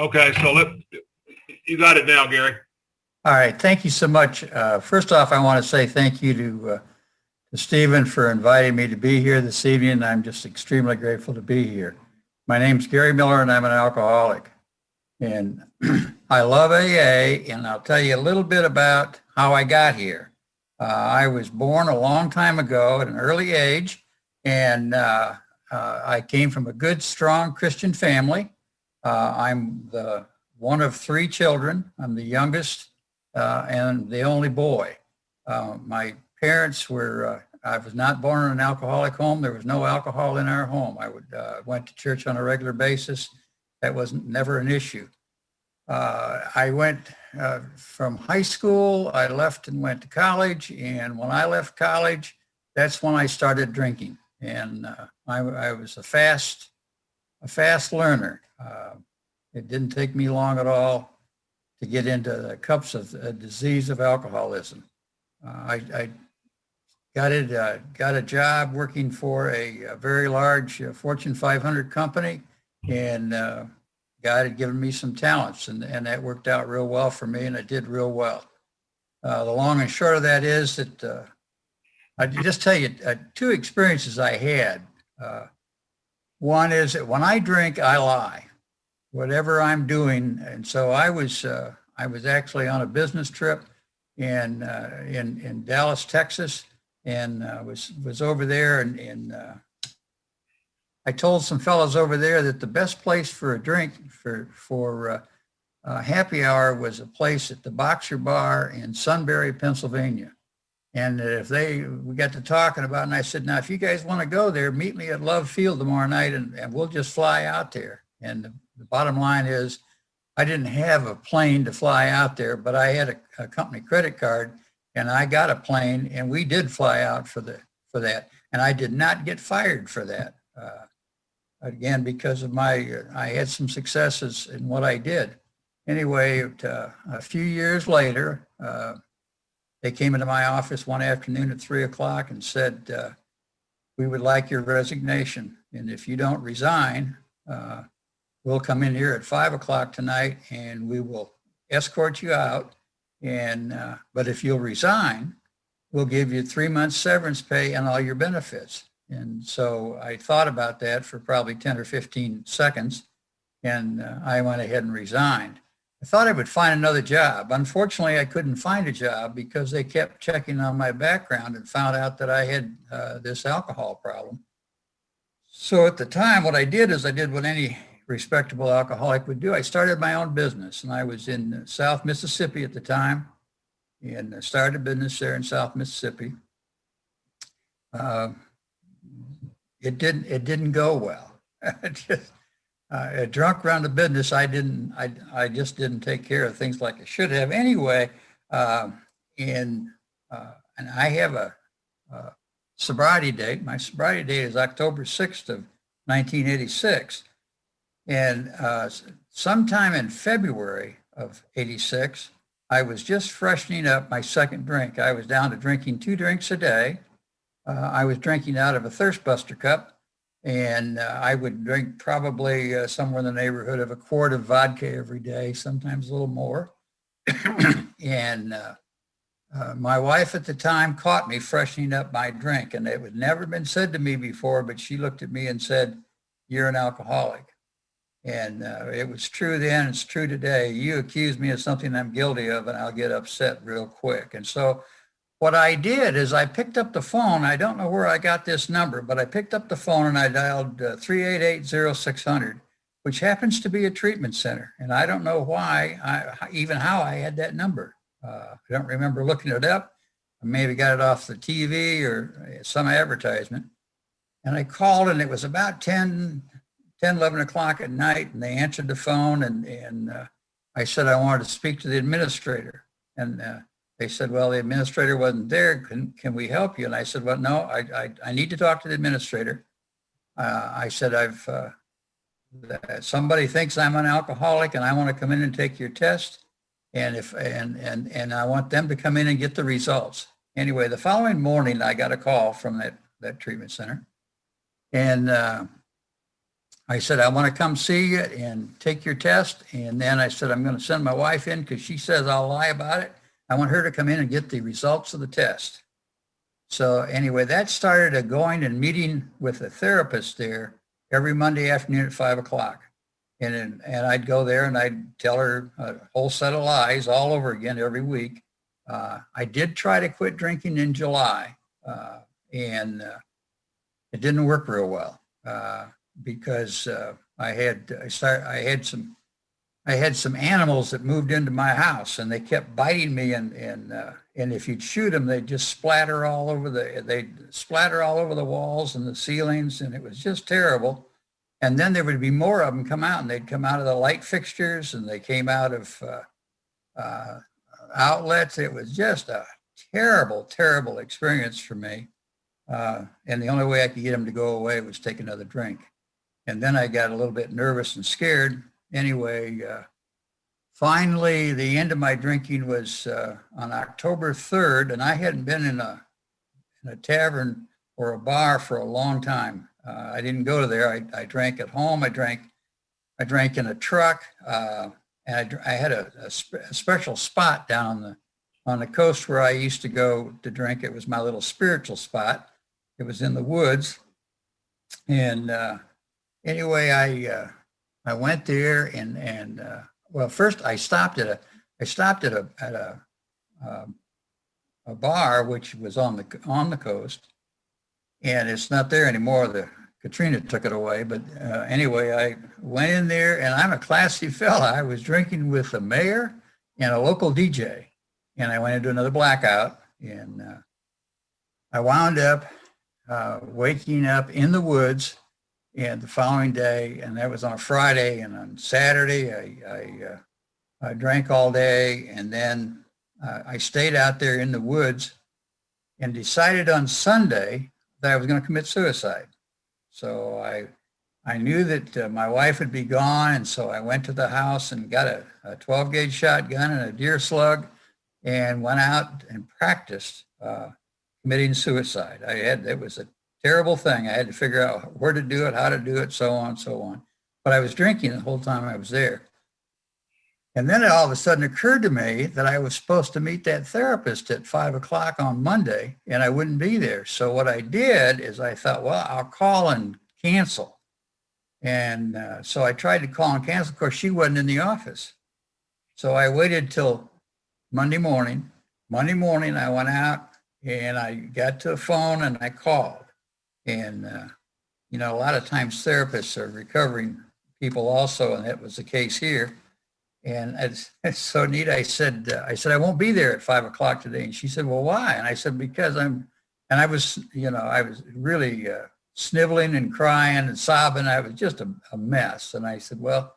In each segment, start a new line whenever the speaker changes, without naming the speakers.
Okay, so you got it now, Gary.
All right, thank you so much. First off, I want to say thank you to Stephen for inviting me to be here this evening. I'm just extremely grateful to be here. My name's Gary Miller, and I'm an alcoholic. And I love AA, and I'll tell you a little bit about how I got here. I was born a long time ago at an early age, and I came from a good, strong Christian family. I'm the one of three children. I'm the youngest and the only boy. My parents were, I was not born in an alcoholic home. There was no alcohol in our home. I went to church on a regular basis. That was never an issue. I went from high school, I left and went to college. And when I left college, that's when I started drinking. And I was a fast learner. It didn't take me long at all to get into the cups of the disease of alcoholism. I got a job working for a very large Fortune 500 company, and God had given me some talents, and that worked out real well for me, and it did real well. The long and short of that is that I just tell you two experiences I had. One is that when I drink, I lie, whatever I'm doing, and so I was actually on a business trip in Dallas, Texas, and was over there, and I told some fellows over there that the best place for a drink for happy hour was a place at the Boxer Bar in Sunbury, Pennsylvania. And we got to talking about it, and I said, now, if you guys want to go there, meet me at Love Field tomorrow night, and we'll just fly out there. And the bottom line is, I didn't have a plane to fly out there, but I had a company credit card, and I got a plane, and we did fly out for that. And I did not get fired for that. Again, because of I had some successes in what I did. Anyway, a few years later, they came into my office one afternoon at 3:00 and said, we would like your resignation. And if you don't resign, we'll come in here at 5:00 tonight and we will escort you out. But if you'll resign, we'll give you 3 months severance pay and all your benefits. And so I thought about that for probably 10 or 15 seconds, and I went ahead and resigned. I thought I would find another job. Unfortunately, I couldn't find a job because they kept checking on my background and found out that I had this alcohol problem. So at the time, what I did is I did what any respectable alcoholic would do. I started my own business, and I was in South Mississippi at the time, and I started a business there in South Mississippi. It didn't go well. Drunk around the business, I just didn't take care of things like I should have. Anyway, and I have a sobriety date. My sobriety date is October 6th of 1986. And sometime in February of 86, I was just freshening up my second drink. I was down to drinking 2 drinks a day. I was drinking out of a Thirst Buster cup, and I would drink probably somewhere in the neighborhood of a quart of vodka every day, sometimes a little more. And my wife at the time caught me freshening up my drink, and it had never been said to me before, but she looked at me and said, "You're an alcoholic." And it was true then, it's true today. You accuse me of something I'm guilty of, and I'll get upset real quick. And so what I did is I picked up the phone. I don't know where I got this number, but I picked up the phone and I dialed 388-0600, which happens to be a treatment center. And I don't know why, even how I had that number. I don't remember looking it up. I maybe got it off the TV or some advertisement. And I called, and it was about 11 o'clock at night, and they answered the phone, and I said I wanted to speak to the administrator. And they said, well, the administrator wasn't there. Can we help you? And I said, well, no, I need to talk to the administrator. I said, somebody thinks I'm an alcoholic, and I want to come in and take your test. And I want them to come in and get the results. Anyway, the following morning, I got a call from that treatment center. And I said, I want to come see you and take your test. And then I said, I'm going to send my wife in because she says I'll lie about it. I want her to come in and get the results of the test. So anyway, that started a going and meeting with a therapist there every Monday afternoon at 5 o'clock. And I'd go there and I'd tell her a whole set of lies all over again every week. I did try to quit drinking in July, and it didn't work real well because I had some animals that moved into my house, and they kept biting me, and if you'd shoot them, they'd just splatter all over the walls and the ceilings, and it was just terrible. And then there would be more of them come out, and they'd come out of the light fixtures, and they came out of outlets. It was just a terrible, terrible experience for me. And the only way I could get them to go away was take another drink. And then I got a little bit nervous and scared. Anyway, finally, the end of my drinking was on October 3rd, and I hadn't been in a tavern or a bar for a long time. I didn't go there. I drank at home. I drank in a truck, and I had a special spot down on the coast where I used to go to drink. It was my little spiritual spot. It was in the woods, and anyway, I went there, and well, first I stopped at a bar which was on the coast, and it's not there anymore. Katrina took it away, but anyway, I went in there, and I'm a classy fella. I was drinking with the mayor and a local DJ, and I went into another blackout, and I wound up waking up in the woods. And the following day, and that was on a Friday, and on Saturday, I drank all day, and then I stayed out there in the woods and decided on Sunday that I was going to commit suicide. So I knew that my wife would be gone, and so I went to the house and got a 12-gauge shotgun and a deer slug and went out and practiced committing suicide. It was a terrible thing. I had to figure out where to do it, how to do it, so on, so on. But I was drinking the whole time I was there. And then it all of a sudden occurred to me that I was supposed to meet that therapist at 5 o'clock on Monday, and I wouldn't be there. So what I did is I thought, well, I'll call and cancel. And so I tried to call and cancel. Of course, she wasn't in the office. So I waited till Monday morning. Monday morning, I went out and I got to a phone and I called. And, a lot of times therapists are recovering people also, and that was the case here. And it's so neat. I said, I won't be there at 5 o'clock today. And she said, well, why? And I said, because I was really sniveling and crying and sobbing. I was just a mess. And I said, well,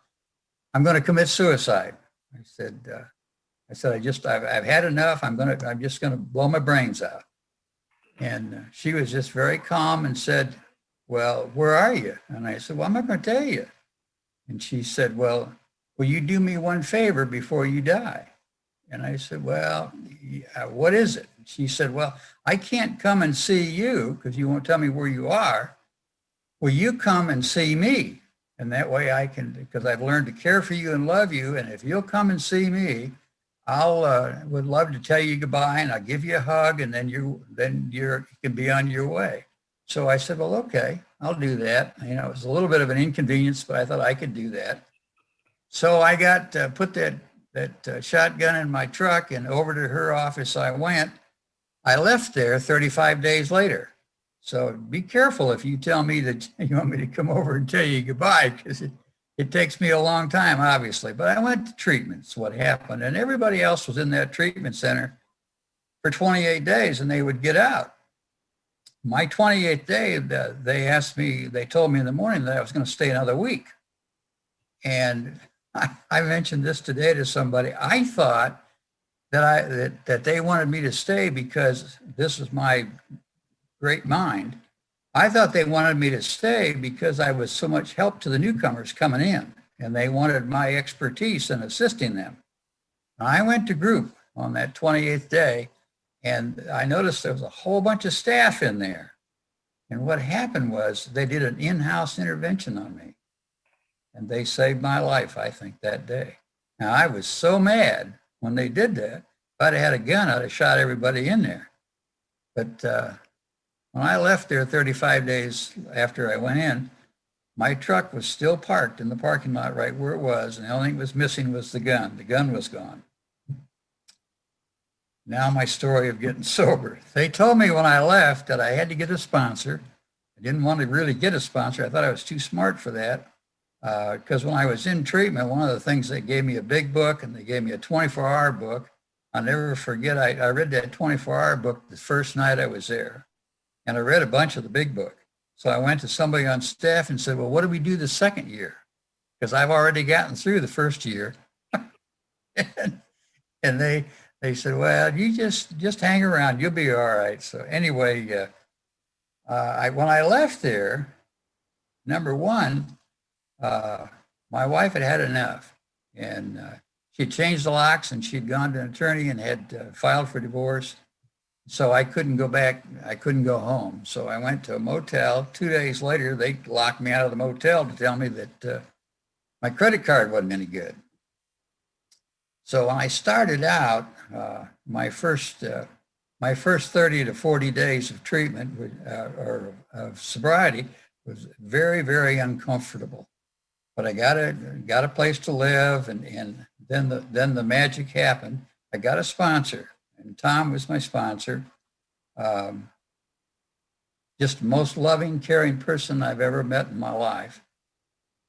I'm going to commit suicide. I've had enough. I'm just going to blow my brains out. And she was just very calm and said, well, where are you? And I said, well, I'm not going to tell you. And she said, well, will you do me one favor before you die? And I said, well, yeah, what is it? She said, well, I can't come and see you because you won't tell me where you are. Will you come and see me? And that way I can, because I've learned to care for you and love you. And if you'll come and see me, would love to tell you goodbye, and I'll give you a hug, and then you can be on your way. So I said, well, okay, I'll do that. It was a little bit of an inconvenience, but I thought I could do that. So I got put that shotgun in my truck, and over to her office I went. I left there 35 days later. So be careful if you tell me that you want me to come over and tell you goodbye, because it takes me a long time, obviously. But I went to treatments, what happened. And everybody else was in that treatment center for 28 days, and they would get out. My 28th day, they told me in the morning that I was going to stay another week. And I mentioned this today to somebody. I thought that they wanted me to stay because this is my great mind. I thought they wanted me to stay because I was so much help to the newcomers coming in, and they wanted my expertise in assisting them. I went to group on that 28th day, and I noticed there was a whole bunch of staff in there. And what happened was they did an in-house intervention on me. and they saved my life, I think, that day. Now, I was so mad when they did that. If I'd have had a gun, I'd have shot everybody in there. But when I left there 35 days after I went in, my truck was still parked in the parking lot right where it was, and the only thing was missing was the gun. The gun was gone. Now my story of getting sober. They told me when I left that I had to get a sponsor. I didn't want to really get a sponsor. I thought I was too smart for that. Because when I was in treatment, one of the things, they gave me a big book and they gave me a 24-hour book. I'll never forget, I read that 24-hour book the first night I was there. And I read a bunch of the big book. So I went to somebody on staff and said, well, what do we do the second year? Because I've already gotten through the first year. and they said, well, you just hang around, you'll be all right. So anyway, when I left there, number one, my wife had had enough. And she changed the locks and she'd gone to an attorney and had filed for divorce. So I couldn't go back. I couldn't go home. So I went to a motel. 2 days later, they locked me out of the motel to tell me that my credit card wasn't any good. So when I started out, my first 30 to 40 days of treatment or of sobriety was very, very uncomfortable. But I got a place to live, and then the magic happened. I got a sponsor. And Tom was my sponsor. Just the most loving, caring person I've ever met in my life.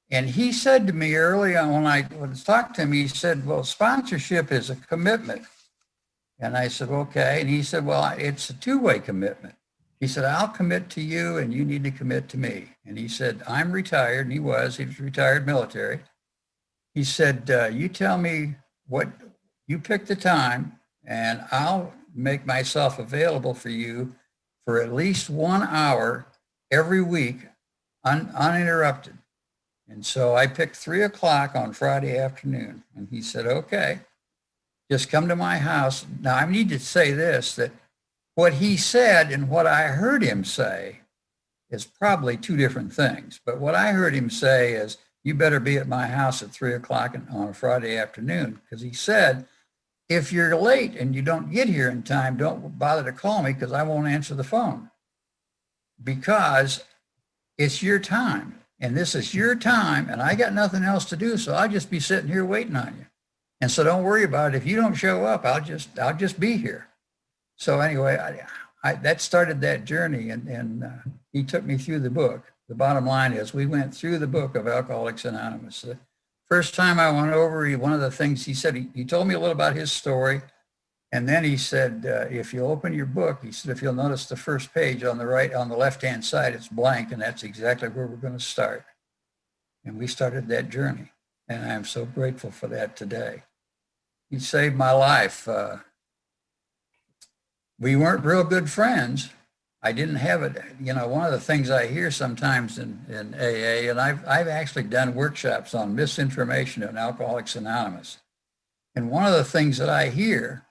And he said to me early on when I talked to him, he said, well, sponsorship is a commitment. And I said, okay. And he said, well, it's a two-way commitment. He said, I'll commit to you and you need to commit to me. And he said, I'm retired. And he was retired military. He said, you tell me what, you pick the time, and I'll make myself available for you for at least 1 hour every week, uninterrupted. And so I picked 3 o'clock on Friday afternoon. And he said, okay, just come to my house. Now I need to say this, that what he said and what I heard him say is probably two different things. But what I heard him say is, you better be at my house at 3 o'clock on a Friday afternoon. Because he said, if you're late and you don't get here in time, don't bother to call me because I won't answer the phone. Because it's your time and this is your time and I got nothing else to do. So I'll just be sitting here waiting on you. And so don't worry about it. If you don't show up, I'll just be here. So anyway, that started that journey and he took me through the book. The bottom line is we went through the book of Alcoholics Anonymous. First time I went over, one of the things he said, he told me a little about his story. And then he said, if you open your book, he said, if you'll notice the first page on the right, on the left-hand side, it's blank. And that's exactly where we're going to start. And we started that journey. And I'm so grateful for that today. He saved my life. We weren't real good friends. I didn't have it. You know, one of the things I hear sometimes in AA, and I've actually done workshops on misinformation in Alcoholics Anonymous. And one of the things that I hear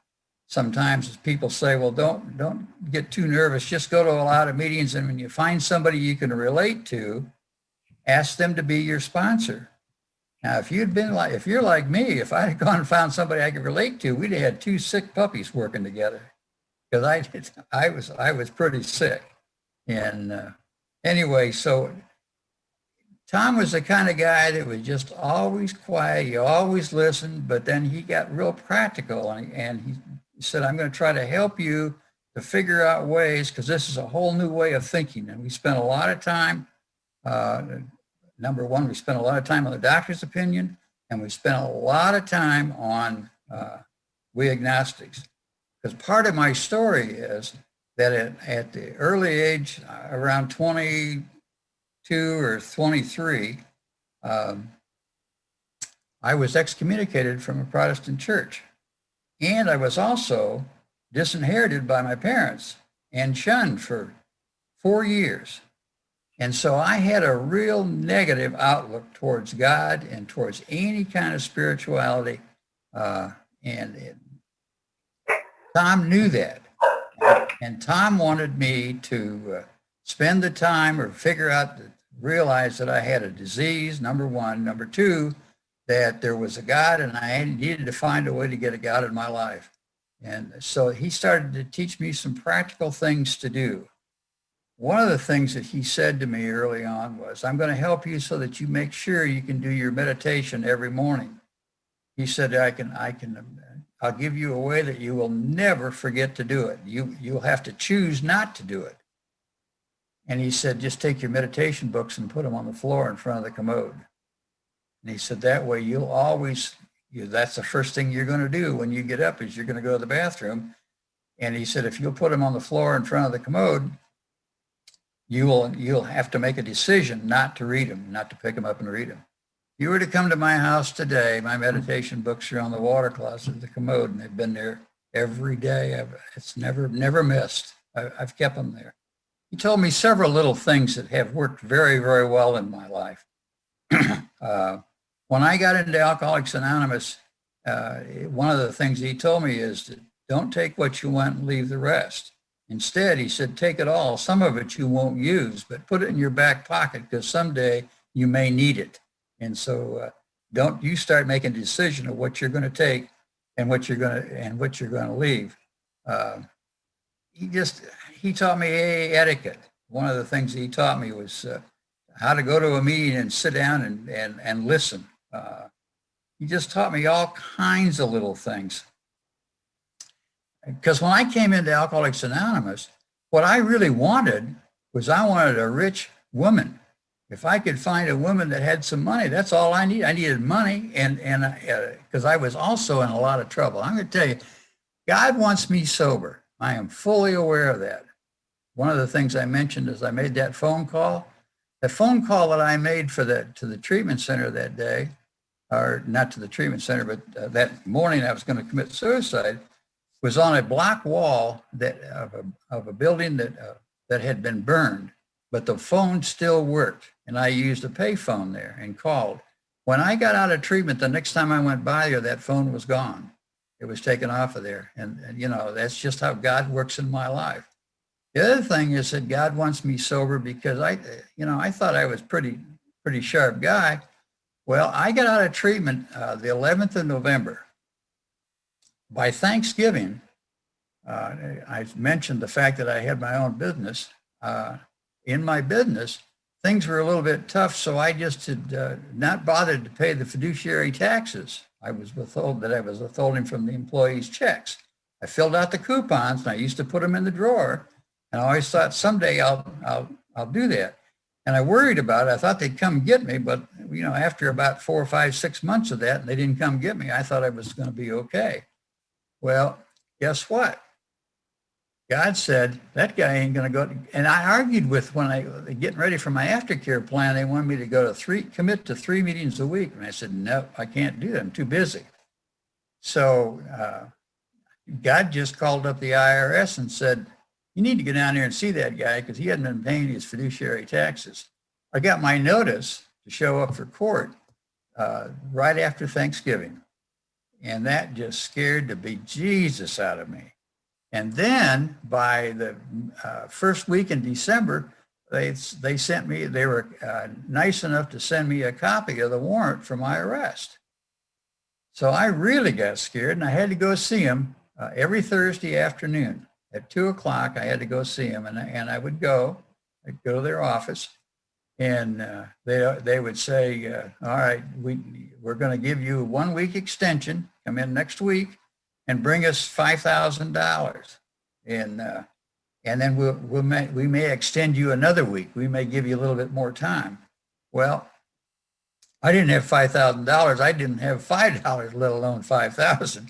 sometimes is people say, well, don't get too nervous. Just go to a lot of meetings. And when you find somebody you can relate to, ask them to be your sponsor. Now, if you're like me, if I'd gone and found somebody I could relate to, we'd have had 2 sick puppies working together. Because I was pretty sick. And anyway, so Tom was the kind of guy that was just always quiet. He always listened, but then he got real practical and he said, I'm going to try to help you to figure out ways, because this is a whole new way of thinking. And we spent a lot of time, number one, we spent a lot of time on the doctor's opinion, and we spent a lot of time on we agnostics. Because part of my story is that at the early age, around 22 or 23, I was excommunicated from a Protestant church. And I was also disinherited by my parents and shunned for 4 years. And so I had a real negative outlook towards God and towards any kind of spirituality. Tom knew that. And Tom wanted me to spend the time or figure out realized that I had a disease, number one. Number two, that there was a God and I needed to find a way to get a God in my life. And so he started to teach me some practical things to do. One of the things that he said to me early on was, I'm going to help you so that you make sure you can do your meditation every morning. He said, I'll give you a way that you will never forget to do it. You'll have to choose not to do it. And he said, just take your meditation books and put them on the floor in front of the commode. And he said, that way you'll always, that's the first thing you're going to do when you get up is you're going to go to the bathroom. And he said, if you'll put them on the floor in front of the commode, you'll have to make a decision not to read them, not to pick them up and read them. If you were to come to my house today, my meditation books are on the water closet, the commode, and they've been there every day. It's never missed. I've kept them there. He told me several little things that have worked very, very well in my life. When I got into Alcoholics Anonymous, one of the things he told me is that don't take what you want and leave the rest. Instead, he said, take it all. Some of it you won't use, but put it in your back pocket because someday you may need it. And so don't you start making a decision of what you're going to take and what you're going to leave. He taught me AA etiquette. One of the things he taught me was how to go to a meeting and sit down and listen. He just taught me all kinds of little things. Because when I came into Alcoholics Anonymous, what I really wanted was I wanted a rich woman. If I could find a woman that had some money, that's all I needed. I needed money, and because I was also in a lot of trouble. I'm going to tell you, God wants me sober. I am fully aware of that. One of the things I mentioned is I made that phone call. The phone call that I made to the treatment center that day, or not to the treatment center, but that morning I was going to commit suicide, was on a block wall of a building that had been burned, but the phone still worked. And I used a pay phone there and called. When I got out of treatment, the next time I went by there, that phone was gone. It was taken off of there. And that's just how God works in my life. The other thing is that God wants me sober because I thought I was pretty sharp guy. Well, I got out of treatment the 11th of November. By Thanksgiving, I mentioned the fact that I had my own business. In my business, things were a little bit tough, so I just had not bothered to pay the fiduciary taxes. I was withholding from the employees' checks. I filled out the coupons, and I used to put them in the drawer, and I always thought someday I'll do that. And I worried about it. I thought they'd come get me, but after about 4 or 5, 6 months of that, and they didn't come get me, I thought I was going to be okay. Well, guess what? God said, that guy ain't going to go. And I argued with when I getting ready for my aftercare plan, they wanted me to commit to 3 meetings a week. And I said, no, I can't do that. I'm too busy. So God just called up the IRS and said, you need to go down there and see that guy because he hadn't been paying his fiduciary taxes. I got my notice to show up for court right after Thanksgiving. And that just scared the bejesus out of me. And then by the first week in December, they were nice enough to send me a copy of the warrant for my arrest. So I really got scared and I had to go see him every Thursday afternoon at 2:00. I had to go see him and I'd go to their office and they would say, all right, we're going to give you a 1-week extension, come in next week and bring us $5,000. And then we may extend you another week. We may give you a little bit more time. Well, I didn't have $5,000. I didn't have $5, let alone $5,000.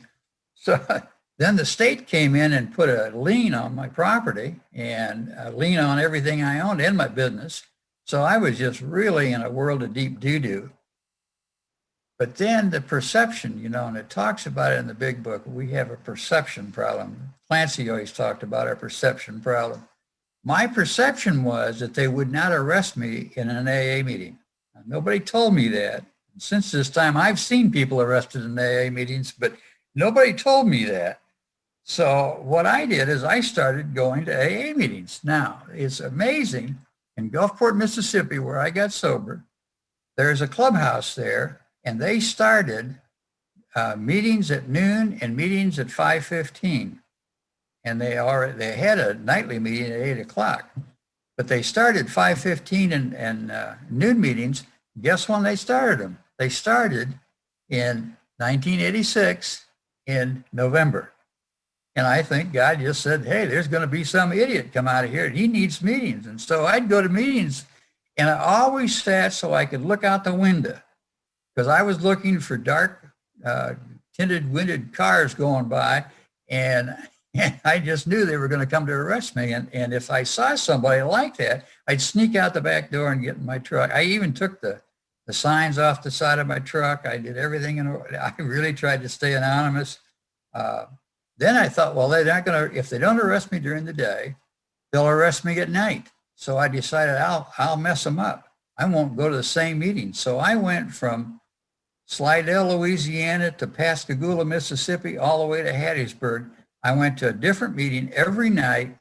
So then the state came in and put a lien on my property and a lien on everything I owned in my business. So I was just really in a world of deep doo-doo. But then the perception, and it talks about it in the big book, we have a perception problem. Clancy always talked about our perception problem. My perception was that they would not arrest me in an AA meeting. Now, nobody told me that. Since this time, I've seen people arrested in AA meetings, but nobody told me that. So what I did is I started going to AA meetings. Now, it's amazing in Gulfport, Mississippi, where I got sober, there's a clubhouse there, and they started meetings at noon and meetings at 5:15. And they had a nightly meeting at 8 o'clock. But they started 5:15 and noon meetings. Guess when they started them? They started in 1986 in November. And I think God just said, hey, there's going to be some idiot come out of here and he needs meetings. And so I'd go to meetings, and I always sat so I could look out the window, because I was looking for dark tinted winded cars going by, and I just knew they were going to come to arrest me. And if I saw somebody like that, I'd sneak out the back door and get in my truck. I even took the signs off the side of my truck. I did everything. I really tried to stay anonymous. Then I thought, well, they're not going to, if they don't arrest me during the day, they'll arrest me at night. So I decided I'll mess them up. I won't go to the same meeting. So I went from Slidell, Louisiana to Pascagoula, Mississippi, all the way to Hattiesburg. I went to a different meeting every night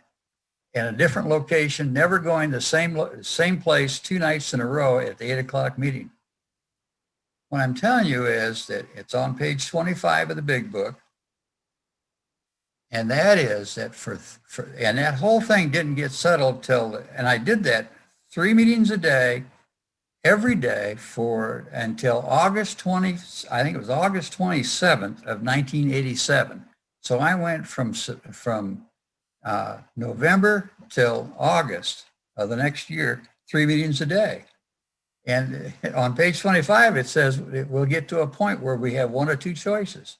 in a different location, never going the same place 2 nights in a row at the 8 o'clock meeting. What I'm telling you is that it's on page 25 of the big book. And that is that and that whole thing didn't get settled and I did that 3 meetings a day, every day until August 20, I think it was August 27th of 1987. So I went from November till August of the next year, 3 meetings a day. And on page 25, it says we'll get to a point where we have 1 or 2 choices.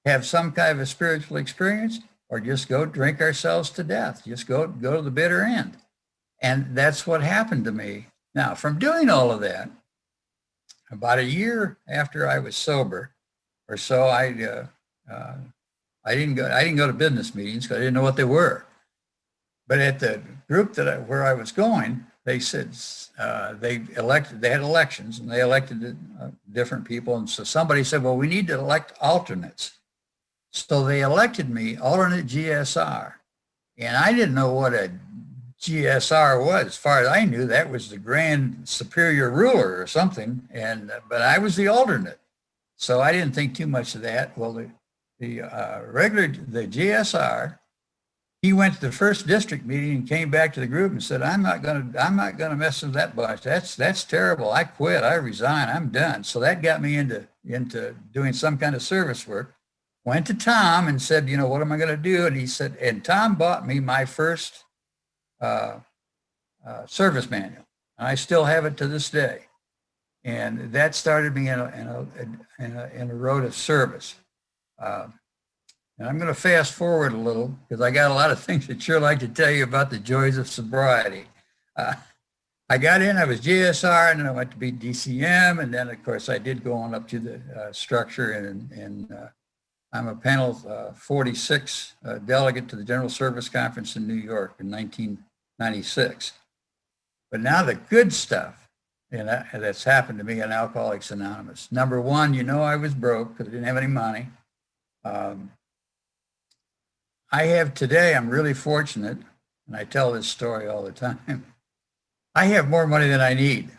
Have some kind of a spiritual experience, or just go drink ourselves to death. Just go to the bitter end. And that's what happened to me. Now, from doing all of that, about a year after I was sober or so, I didn't go to business meetings because I didn't know what they were. But at the group where I was going, they said they had elections, and they elected different people. And so somebody said, well, we need to elect alternates. So they elected me alternate GSR. And I didn't know what a GSR was. As far as I knew, that was the Grand Superior Ruler or something. But I was the alternate. So I didn't think too much of that. Well, the GSR, he went to the first district meeting and came back to the group and said, I'm not gonna mess with that bunch. That's terrible. I quit. I resign. I'm done. So that got me into doing some kind of service work. Went to Tom and said, what am I going to do? And he said, and Tom bought me my first service manual. And I still have it to this day. And that started me in a road of service. And I'm going to fast forward a little because I got a lot of things that sure like to tell you about the joys of sobriety. I got in, I was GSR, and then I went to be DCM. And then, of course, I did go on up to the structure, and I'm a panel 46 delegate to the General Service Conference in New York in 1996. But now the good stuff that's happened to me in Alcoholics Anonymous. Number one, I was broke because I didn't have any money. I have today, I'm really fortunate, and I tell this story all the time. I have more money than I need,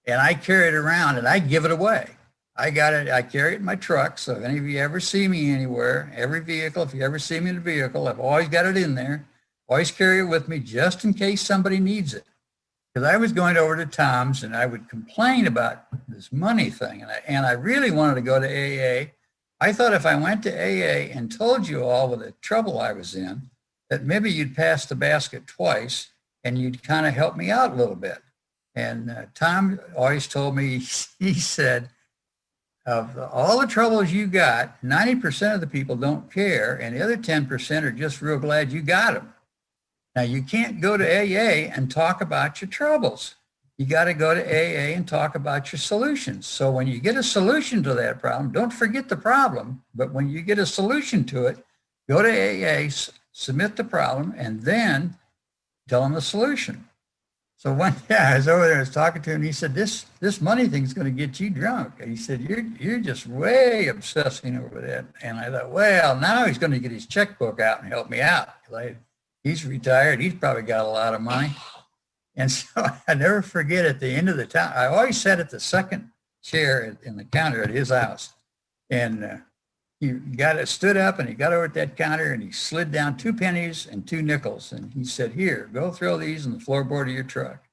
and I carry it around and I give it away. I carry it in my truck. So if any of you ever see me anywhere, every vehicle, if you ever see me in a vehicle, I've always got it in there. Always carry it with me just in case somebody needs it. Because I was going over to Tom's and I would complain about this money thing. And I really wanted to go to AA. I thought if I went to AA and told you all of the trouble I was in, that maybe you'd pass the basket twice and you'd kind of help me out a little bit. And Tom always told me, he said, of all the troubles you got, 90% of the people don't care, and the other 10% are just real glad you got them. Now, you can't go to AA and talk about your troubles. You got to go to AA and talk about your solutions. So when you get a solution to that problem, don't forget the problem, but when you get a solution to it, go to AA, submit the problem, and then tell them the solution. So one day I was over there, I was talking to him, and he said, this money thing's going to get you drunk. And he said, you're just way obsessing over that. And I thought, well, now he's going to get his checkbook out and help me out. He's retired. He's probably got a lot of money. And so I never forget at the end of the time, I always sat at the second chair in the counter at his house. And he stood up and he got over at that counter and he slid down 2 pennies and 2 nickels. And he said, here, go throw these in the floorboard of your truck.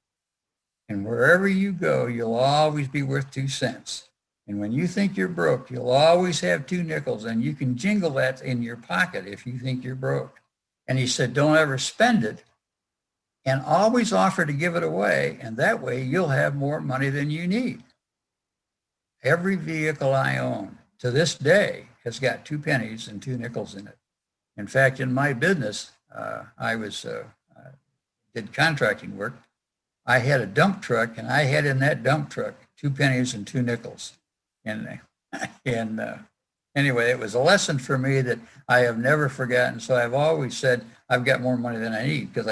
And wherever you go, you'll always be worth 2 cents. And when you think you're broke, you'll always have 2 nickels, and you can jingle that in your pocket if you think you're broke. And he said, don't ever spend it, and always offer to give it away. And that way you'll have more money than you need. Every vehicle I own to this day has got 2 pennies and 2 nickels in it. In fact, in my business, I did contracting work. I had a dump truck, and I had in that dump truck 2 pennies and 2 nickels. And anyway, it was a lesson for me that I have never forgotten. So I've always said I've got more money than I need because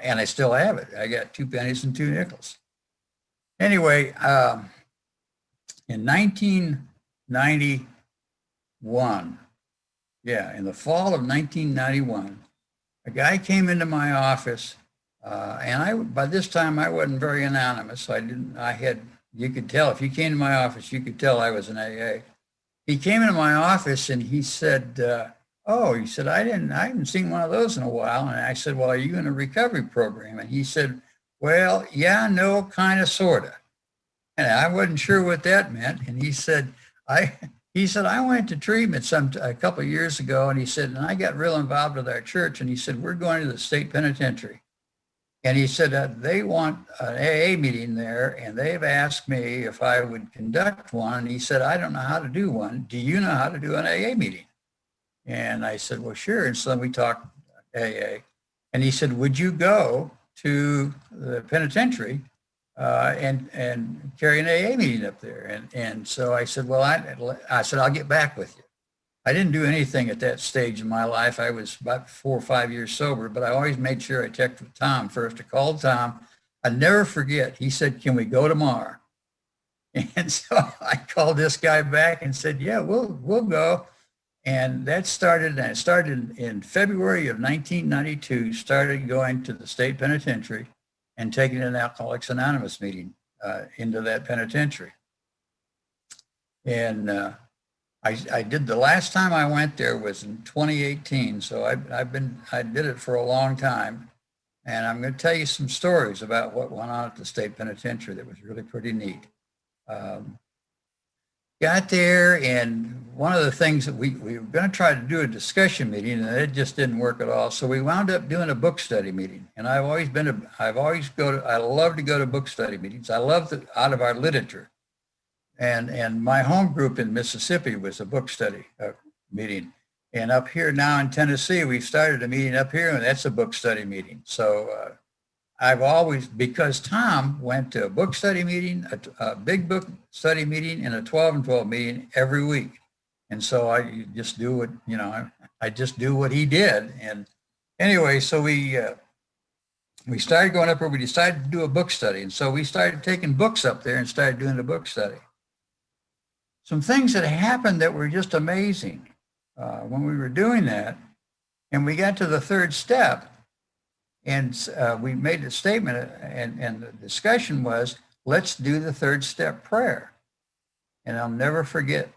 and I still have it. I got 2 pennies and 2 nickels. Anyway, in 1991, in the fall of 1991, a guy came into my office, and by this time I wasn't very anonymous. You could tell, if you came to my office, you could tell I was an AA. He came into my office and he said, I haven't seen one of those in a while. And I said, well, are you in a recovery program? And he said, well, yeah, no, kind of, sort of. And I wasn't sure what that meant. And he said, I went to treatment a couple of years ago. And he said, and I got real involved with our church. And he said, we're going to the state penitentiary. And he said, they want an AA meeting there, and they've asked me if I would conduct one. And he said, I don't know how to do one. Do you know how to do an AA meeting? And I said, well, sure. And so we talked AA. And he said, would you go to the penitentiary and carry an AA meeting up there? And so I said, well, I said, I'll get back with you. I didn't do anything at that stage in my life. I was about 4 or 5 years sober, but I always made sure I checked with Tom first. I called Tom. I'll never forget. He said, can we go tomorrow? And so I called this guy back and said, yeah, we'll go. And it started in February of 1992, started going to the state penitentiary and taking an Alcoholics Anonymous meeting into that penitentiary. And I did, the last time I went there was in 2018. So I did it for a long time. And I'm going to tell you some stories about what went on at the state penitentiary that was really pretty neat. Got there, and one of the things that we were going to try to do a discussion meeting, and it just didn't work at all. So we wound up doing a book study meeting. And I love to go to book study meetings. I love out of our literature. And my home group in Mississippi was a book study meeting. And up here now in Tennessee, we've started a meeting up here, and that's a book study meeting. So I've always, because Tom went to a book study meeting, a big book study meeting, and a 12 and 12 meeting every week. And so I just do what, I just do what he did. And anyway, so we started going up where we decided to do a book study. And so we started taking books up there and started doing the book study. Some things that happened that were just amazing when we were doing that. And we got to the third step, and we made a statement, and the discussion was, let's do the third step prayer. And I'll never forget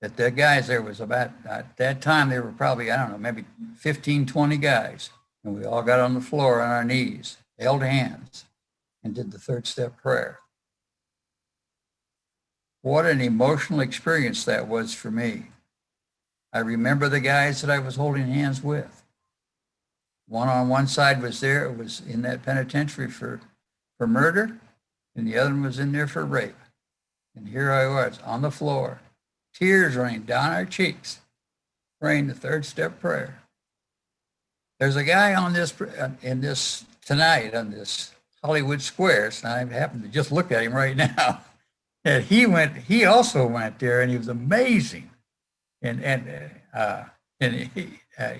that the guys there was about, at that time, there were probably, I don't know, maybe 15, 20 guys. And we all got on the floor on our knees, held hands, and did the third step prayer. What an emotional experience that was for me. I remember the guys that I was holding hands with. One on one side was there, it was in that penitentiary for murder, and the other one was in there for rape. And here I was on the floor, tears running down our cheeks, praying the third step prayer. There's a guy on this tonight on this Hollywood Squares, and I happen to just look at him right now. And he also went there, and he was amazing. And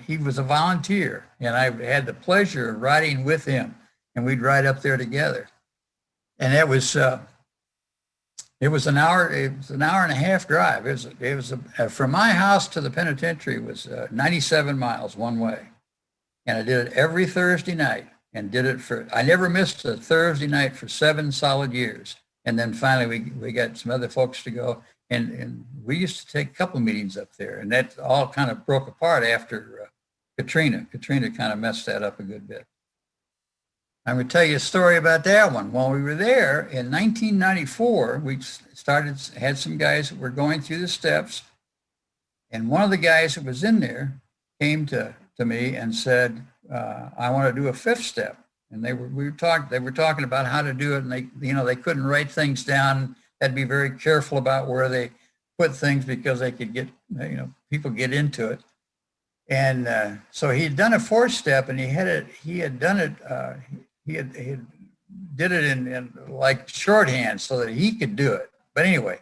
he was a volunteer, and I had the pleasure of riding with him, and we'd ride up there together. And it was an hour and a half drive. It was from my house to the penitentiary was 97 miles one way. And I did it every Thursday night. and did it I never missed a Thursday night for 7 solid years. And then finally we got some other folks to go, and we used to take a couple meetings up there, and that all kind of broke apart after Katrina. Katrina kind of messed that up a good bit. I'm going to tell you a story about that one. While we were there in 1994, we had some guys that were going through the steps, and one of the guys that was in there came to me and said, I want to do a 5th step. And they were talking about how to do it, and they couldn't write things down. Had to be very careful about where they put things because they could get, people get into it. And so he had done a 4th step, and he did it in like shorthand so that he could do it. But anyway,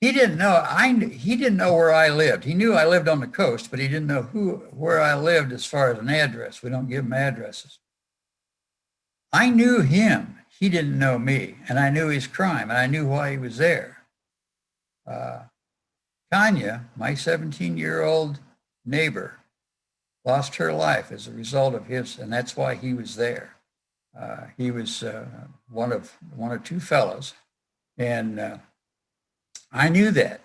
he didn't know where I lived. He knew I lived on the coast, but he didn't know where I lived as far as an address. We don't give him addresses. I knew him. He didn't know me, and I knew his crime, and I knew why he was there. Tanya, my 17-year-old neighbor, lost her life as a result of his, and that's why he was there. He was one of 2 fellows, and I knew that.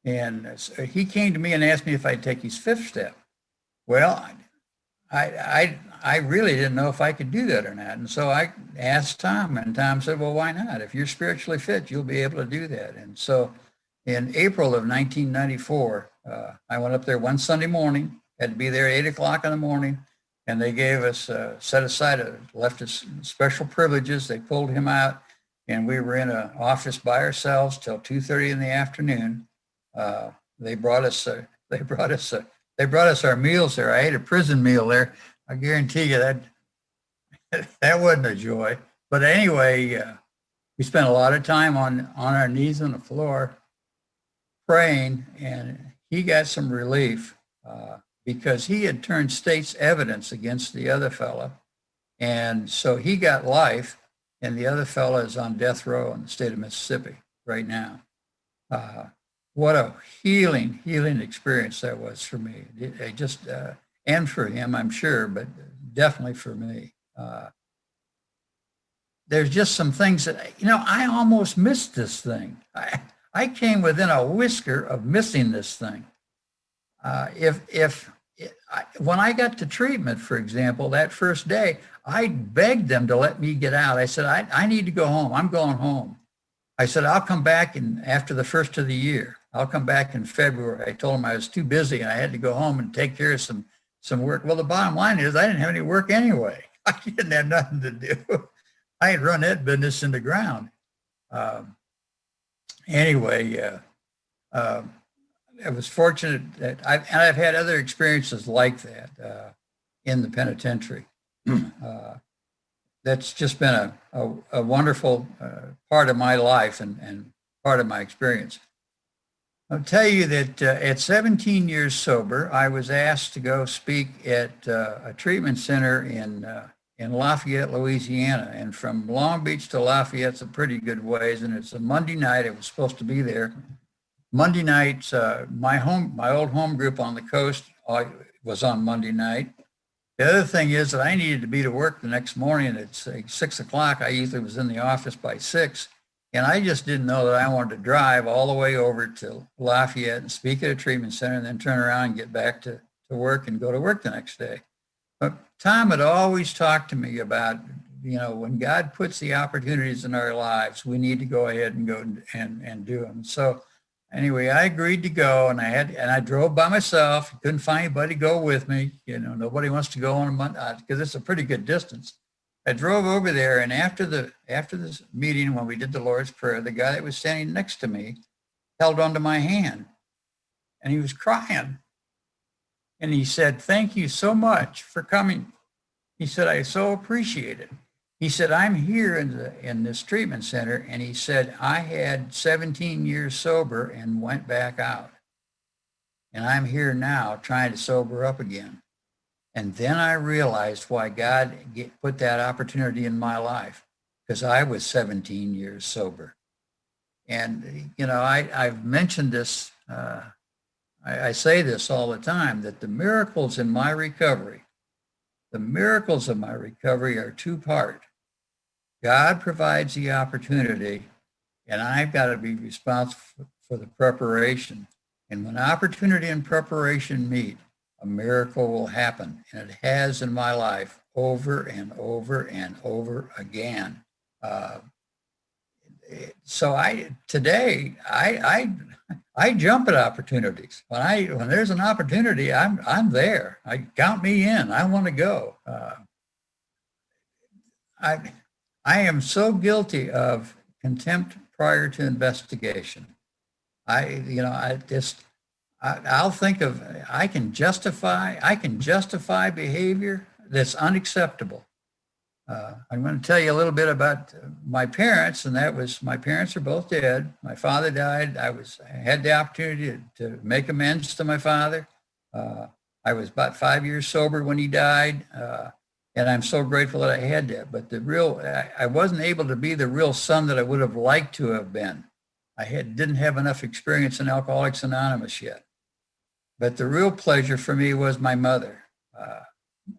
And so he came to me and asked me if I'd take his 5th step. Well, I really didn't know if I could do that or not. And so I asked Tom, and Tom said, well, why not? If you're spiritually fit, you'll be able to do that. And so in April of 1994, I went up there one Sunday morning, had to be there at 8 o'clock in the morning, and they gave us, left us special privileges. They pulled him out, and we were in an office by ourselves till 2:30 in the afternoon. They brought us our meals there. I ate a prison meal there. I guarantee you that wasn't a joy. But anyway, we spent a lot of time on our knees on the floor praying, and he got some relief because he had turned state's evidence against the other fella. And so he got life, and the other fella is on death row in the state of Mississippi right now. What a healing experience that was for me. It just, and for him, I'm sure, but definitely for me. There's just some things that, I almost missed this thing. I came within a whisker of missing this thing. When I got to treatment, for example, that first day, I begged them to let me get out. I said, I need to go home. I'm going home. I said, I'll come back after the first of the year. I'll come back in February. I told them I was too busy and I had to go home and take care of some work. Well, the bottom line is I didn't have any work anyway. I didn't have nothing to do. I had run that business in the ground. Anyway, I was fortunate that I've had other experiences like that in the penitentiary. That's just been a wonderful part of my life and part of my experience. I'll tell you that at 17 years sober, I was asked to go speak at a treatment center in Lafayette, Louisiana. And from Long Beach to Lafayette's a pretty good ways, and it's a Monday night. I was supposed to be there. Monday nights, my old home group on the coast was on Monday night. The other thing is that I needed to be to work the next morning at 6 o'clock. I usually was in the office by 6. And I just didn't know that I wanted to drive all the way over to Lafayette and speak at a treatment center and then turn around and get back to work and go to work the next day. But Tom had always talked to me about, when God puts the opportunities in our lives, we need to go ahead and go and do them. So anyway, I agreed to go, and I drove by myself. Couldn't find anybody to go with me. Nobody wants to go on a month because it's a pretty good distance. I drove over there, and after this meeting, when we did the Lord's Prayer, the guy that was standing next to me held onto my hand, and he was crying. And he said, "Thank you so much for coming." He said, "I so appreciate it." He said, "I'm here in this treatment center," and he said, "I had 17 years sober and went back out. And I'm here now trying to sober up again." And then I realized why God put that opportunity in my life, because I was 17 years sober. And, I've mentioned this, I say this all the time, that the miracles in my recovery, the miracles of my recovery are two-part. God provides the opportunity, and I've got to be responsible for the preparation. And when opportunity and preparation meet, a miracle will happen. And it has in my life over and over and over again. So today I jump at opportunities. When there's an opportunity, I'm there. Count me in. I want to go. I am so guilty of contempt prior to investigation. I'll think of, I can justify behavior that's unacceptable. I'm going to tell you a little bit about my parents, and my parents are both dead. My father died. I had the opportunity to make amends to my father. I was about 5 years sober when he died, and I'm so grateful that I had that. But I wasn't able to be the real son that I would have liked to have been. Didn't have enough experience in Alcoholics Anonymous yet. But the real pleasure for me was my mother.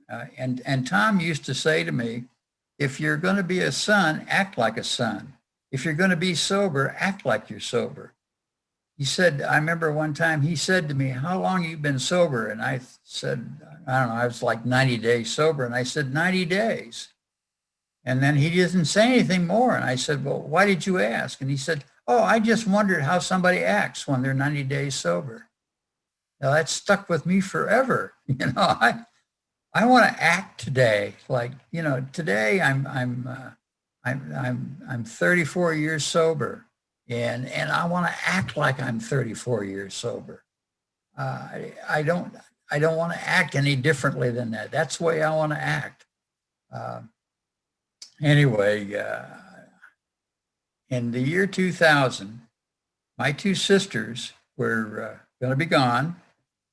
And Tom used to say to me, if you're going to be a son, act like a son. If you're going to be sober, act like you're sober. He said, I remember one time he said to me, how long have you been sober? And I said, I don't know, I was like 90 days sober. And I said, 90 days. And then he didn't say anything more. And I said, well, why did you ask? And he said, oh, I just wondered how somebody acts when they're 90 days sober. Now that stuck with me forever. I want to act today. Like, today I'm 34 years sober, and I want to act like I'm 34 years sober. I don't want to act any differently than that. That's the way I want to act. Anyway, in the year 2000, my two sisters were going to be gone,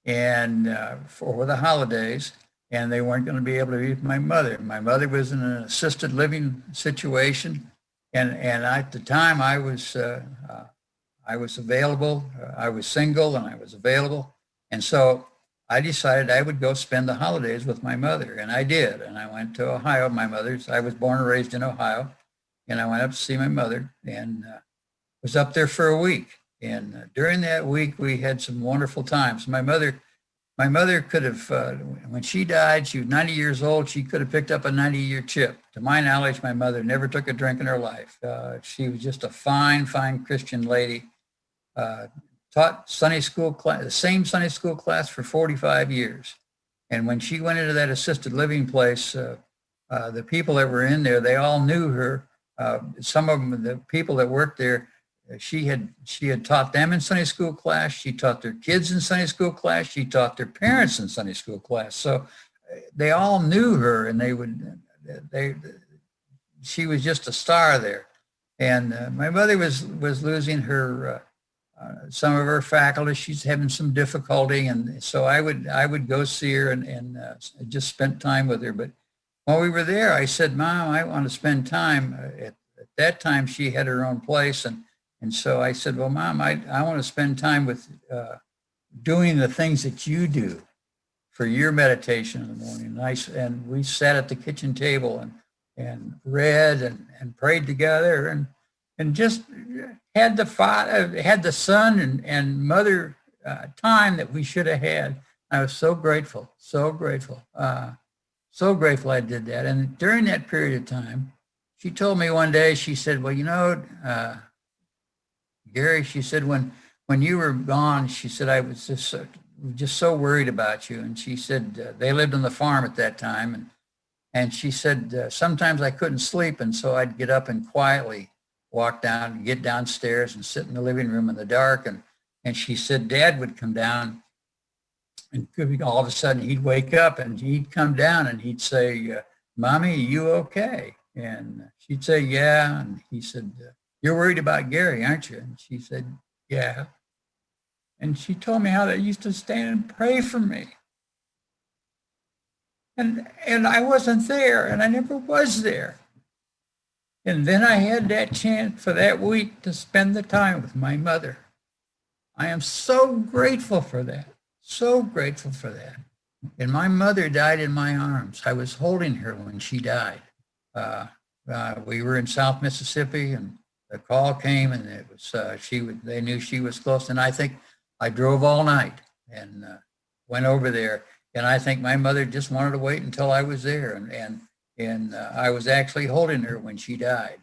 and for the holidays. And they weren't going to be able to be with my mother. My mother was in an assisted living situation, and at the time I was available. I was single and I was available, and so I decided I would go spend the holidays with my mother, and I did. And I went to Ohio. I was born and raised in Ohio, and I went up to see my mother, and was up there for a week. And during that week, we had some wonderful times. My mother could have, when she died, she was 90 years old. She could have picked up a 90-year chip. To my knowledge, my mother never took a drink in her life. She was just a fine, fine Christian lady. Taught Sunday school class, the same Sunday school class for 45 years. And when she went into that assisted living place, the people that were in there, they all knew her. Some of them, the people that worked there, she had taught them in Sunday school class. She taught their kids in Sunday school class. She taught their parents in Sunday school class. So they all knew her, and she was just a star there. And my mother was losing her some of her faculty. She's having some difficulty, and so I would go see her and just spend time with her. But while we were there, I said, Mom, I want to spend time. At that time, she had her own place, and so I said, well, Mom, I want to spend time with doing the things that you do for your meditation in the morning. And we sat at the kitchen table and read and prayed together and just had the son and mother time that we should have had. I was so grateful, so grateful I did that. And during that period of time, she told me one day, she said, well, Gary, she said, when you were gone, she said, I was just so worried about you. And she said, they lived on the farm at that time. And she said, sometimes I couldn't sleep. And so I'd get up and quietly walk down and get downstairs and sit in the living room in the dark. And she said, Dad would come down, and all of a sudden he'd wake up and he'd come down and he'd say, Mommy, are you okay? And she'd say, yeah. And he said, you're worried about Gary, aren't you? And she said, yeah. And she told me how they used to stand and pray for me. And I wasn't there, and I never was there. And then I had that chance for that week to spend the time with my mother. I am so grateful for that. So grateful for that. And my mother died in my arms. I was holding her when she died. We were in South Mississippi, and the call came, and it was they knew she was close, and I think I drove all night and went over there, and I think my mother just wanted to wait until I was there, and I was actually holding her when she died,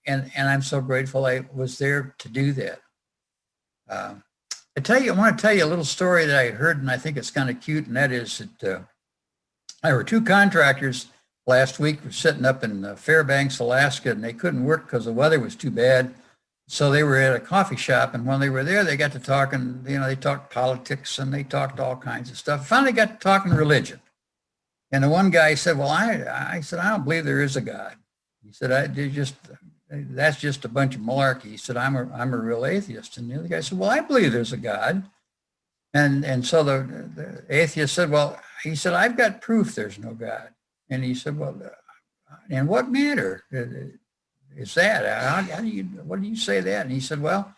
and I'm so grateful I was there to do that. I want to tell you a little story that I heard, and I think it's kind of cute, and that is that there were two contractors last week were sitting up in Fairbanks, Alaska, and they couldn't work because the weather was too bad. So they were at a coffee shop, and when they were there, they got to talking, they talked politics and they talked all kinds of stuff. Finally got to talking religion. And the one guy said, well, I said, I don't believe there is a God. He said, that's just a bunch of malarkey. He said, I'm a real atheist. And the other guy said, well, I believe there's a God. And so the atheist said, well, he said, I've got proof there's no God. And he said, well, in what manner is that? What do you say that? And he said, well,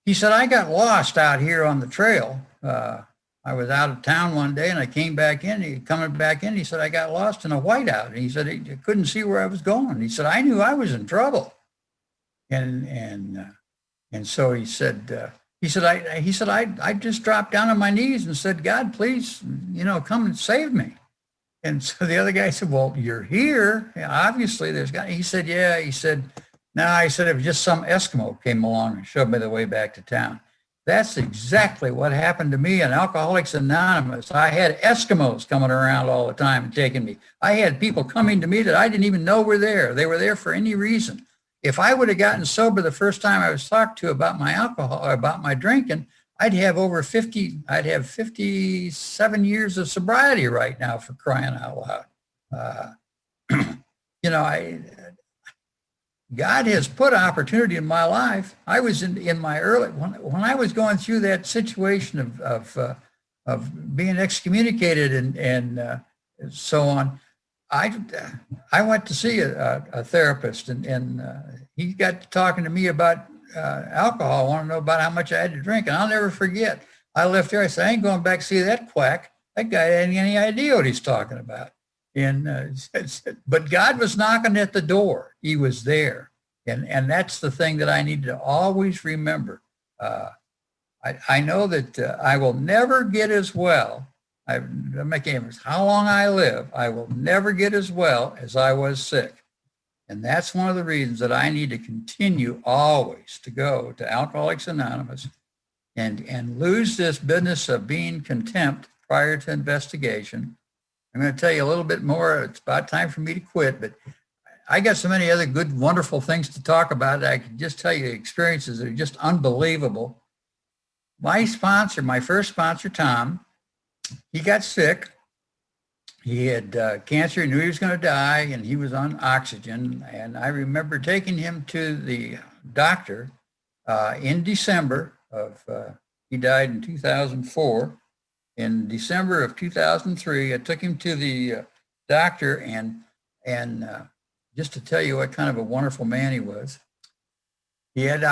I got lost out here on the trail. I was out of town one day and I came back in. Coming back in, he said, I got lost in a whiteout. And he said, he couldn't see where I was going. He said, I knew I was in trouble. And so he said, I just dropped down on my knees and said, God, please, come and save me. And so the other guy said, well, you're here. Yeah, obviously there's God. He said, yeah. He said, no, I said, it was just some Eskimo came along and showed me the way back to town. That's exactly what happened to me in Alcoholics Anonymous. I had Eskimos coming around all the time and taking me. I had people coming to me that I didn't even know were there. They were there for any reason. If I would have gotten sober the first time I was talked to about my alcohol or about my drinking, I'd have 57 years of sobriety right now, for crying out loud. God has put opportunity in my life. I was in my early, when I was going through that situation of being excommunicated and so on, I went to see a therapist and he got to talking to me about alcohol. I want to know about how much I had to drink. And I'll never forget. I left there. I said, I ain't going back to see that quack. That guy hadn't any idea what he's talking about. And but God was knocking at the door. He was there. And that's the thing that I need to always remember. I know that I will never get as well. I'm making how long I live, I will never get as well as I was sick. And that's one of the reasons that I need to continue always to go to Alcoholics Anonymous and lose this business of being contempt prior to investigation. I'm going to tell you a little bit more. It's about time for me to quit, but I got so many other good, wonderful things to talk about. I can just tell you experiences that are just unbelievable. My first sponsor, Tom, he got sick. He had cancer, he knew he was going to die, and he was on oxygen. And I remember taking him to the doctor in December of, he died in 2004. In December of 2003, I took him to the doctor and just to tell you what kind of a wonderful man he was, he had the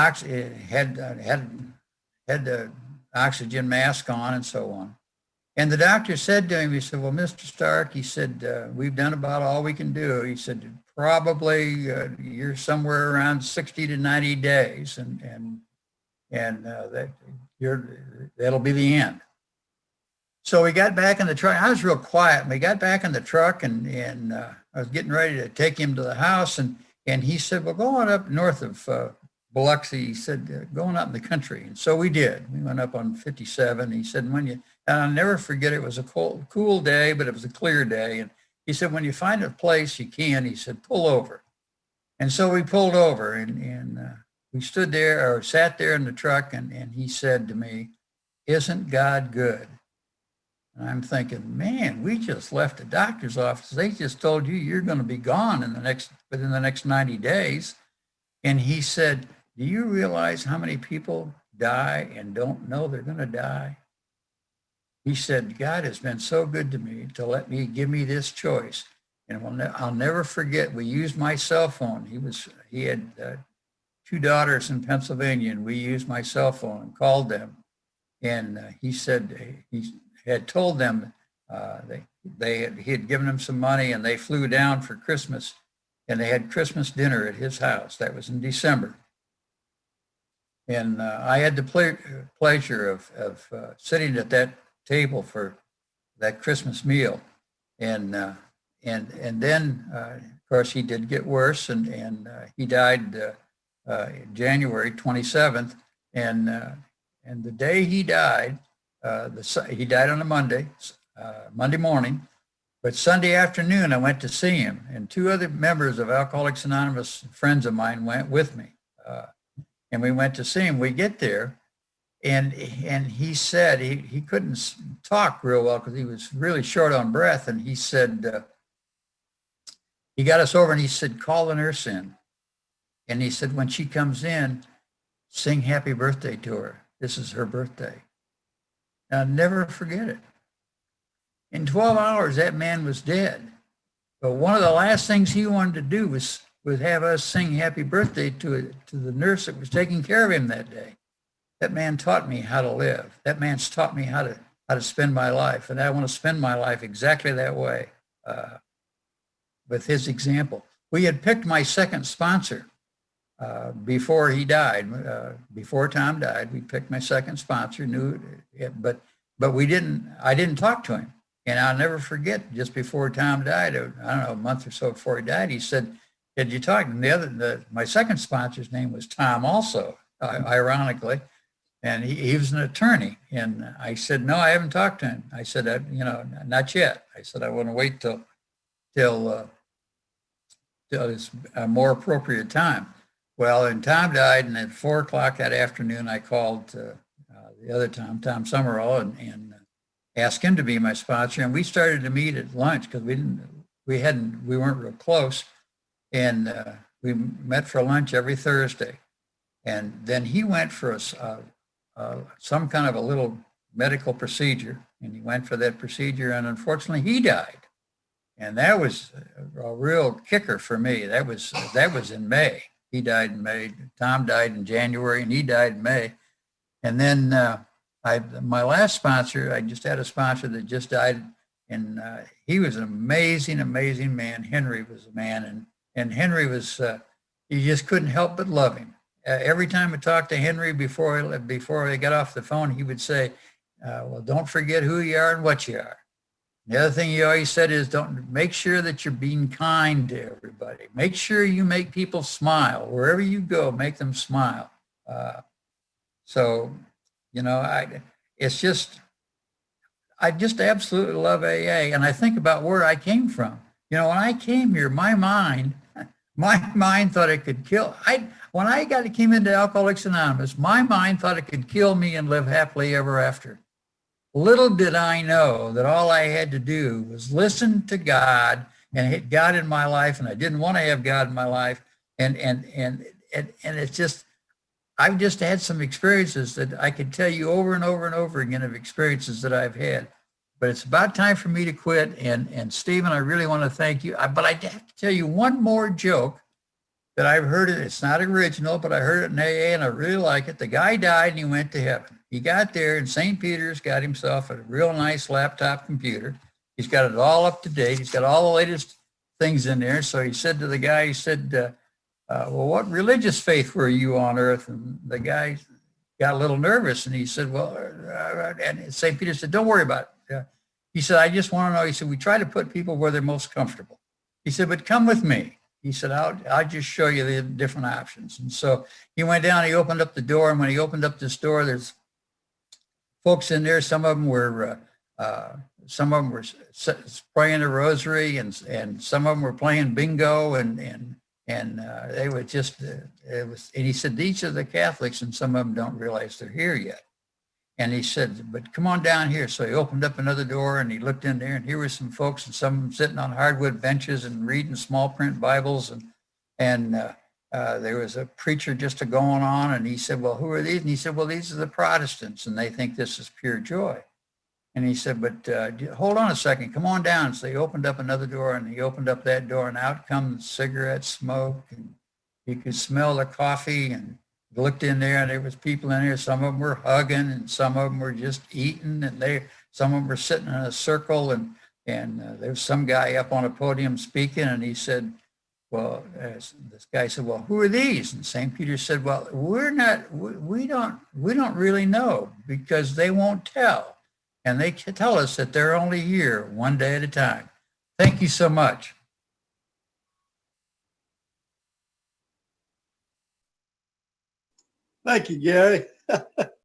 oxygen mask on and so on. And the doctor said to him, he said, well, Mr. Stark, he said, we've done about all we can do. He said, probably you're somewhere around 60 to 90 days and that'll be the end. So we got back in the truck. I was real quiet. We got back in the truck and I was getting ready to take him to the house. And he said, well, going up north of Biloxi, he said, going out in the country. And so we did. We went up on 57. He said, and I'll never forget, it was a cool day, but it was a clear day. And he said, when you find a place you can, he said, pull over. And so we pulled over and we sat there in the truck and he said to me, isn't God good? And I'm thinking, man, we just left the doctor's office. They just told you you're going to be gone within the next 90 days. And he said, do you realize how many people die and don't know they're going to die? He said, God has been so good to me to give me this choice. And I'll never forget, we used my cell phone. He had two daughters in Pennsylvania, and we used my cell phone and called them. And he said, he had told them He had given them some money, and they flew down for Christmas, and they had Christmas dinner at his house. That was in December. And I had the pleasure of sitting at that table for that Christmas meal. And then, of course, he did get worse, and he died January 27th. And the day he died, he died on a Monday morning. But Sunday afternoon, I went to see him, and two other members of Alcoholics Anonymous, friends of mine, went with me. And we went to see him. We get there, and he said he couldn't talk real well because he was really short on breath. And he said, he got us over and he said, call the nurse in. And he said, when she comes in, sing happy birthday to her. This is her birthday. And I'll never forget it. In 12 hours, that man was dead. But one of the last things he wanted to do was have us sing happy birthday to the nurse that was taking care of him that day. That man taught me how to live. That man's taught me how to spend my life. And I want to spend my life exactly that way with his example. We had picked my second sponsor before he died. Before Tom died, we picked my second sponsor, but I didn't talk to him. And I'll never forget, just before Tom died, I don't know, a month or so before he died, he said, did you talk? And my second sponsor's name was Tom also, ironically. And he was an attorney. And I said, no, I haven't talked to him. I said, not yet. I said, I want to wait till it's a more appropriate time. Well, and Tom died, and at 4:00 that afternoon, I called the other Tom Summerall, and asked him to be my sponsor. And we started to meet at lunch because we weren't real close. And we met for lunch every Thursday. And then he went for some kind of a little medical procedure, and he went for that procedure, and unfortunately he died. And that was a real kicker for me. That was in May. He died in May. Tom died in January, and he died in May. And then my last sponsor, I just had a sponsor that just died, and he was an amazing, amazing man. Henry was a man, and Henry was, you just couldn't help but love him. Every time I talked to Henry before I got off the phone, he would say, well, don't forget who you are and what you are. The other thing he always said is, don't make sure that you're being kind to everybody. Make sure you make people smile. Wherever you go, make them smile. I just absolutely love AA. And I think about where I came from. When I came here, my mind thought it could kill. When I came into Alcoholics Anonymous, my mind thought it could kill me and live happily ever after. Little did I know that all I had to do was listen to God and hit God in my life, and I didn't want to have God in my life. And it's just, I've just had some experiences that I could tell you over and over and over again of experiences that I've had. But it's about time for me to quit. And Stephen, I really want to thank you. But I have to tell you one more joke that I've heard. It's not original, but I heard it in AA, and I really like it. The guy died and he went to heaven. He got there, and St. Peter's got himself a real nice laptop computer. He's got it all up to date. He's got all the latest things in there. So he said to the guy, he said, well, what religious faith were you on earth? And the guy got a little nervous, and he said, well, and St. Peter said, don't worry about it. He said, I just want to know. He said, we try to put people where they're most comfortable. He said, but come with me. He said, I'll just show you the different options. And so he went down, he opened up the door. And when he opened up this door, there's folks in there. Some of them were praying the rosary, and some of them were playing bingo, and they were just, and he said, these are the Catholics, and some of them don't realize they're here yet. And he said, but come on down here. So he opened up another door, and he looked in there, and here were some folks, and some of them sitting on hardwood benches and reading small print Bibles. And there was a preacher just going on, and he said, well, who are these? And he said, well, these are the Protestants, and they think this is pure joy. And he said, but hold on a second, come on down. So he opened up another door, and he opened up that door, and out comes cigarette smoke, and you could smell the coffee and looked in there and there was people in there. Some of them were hugging and some of them were just eating, and some of them were sitting in a circle, and there was some guy up on a podium speaking, and he said, well, this guy said, well, who are these? And St. Peter said, well, we don't really know, because they won't tell. And they tell us that they're only here one day at a time. Thank you so much.
Thank you, Gary.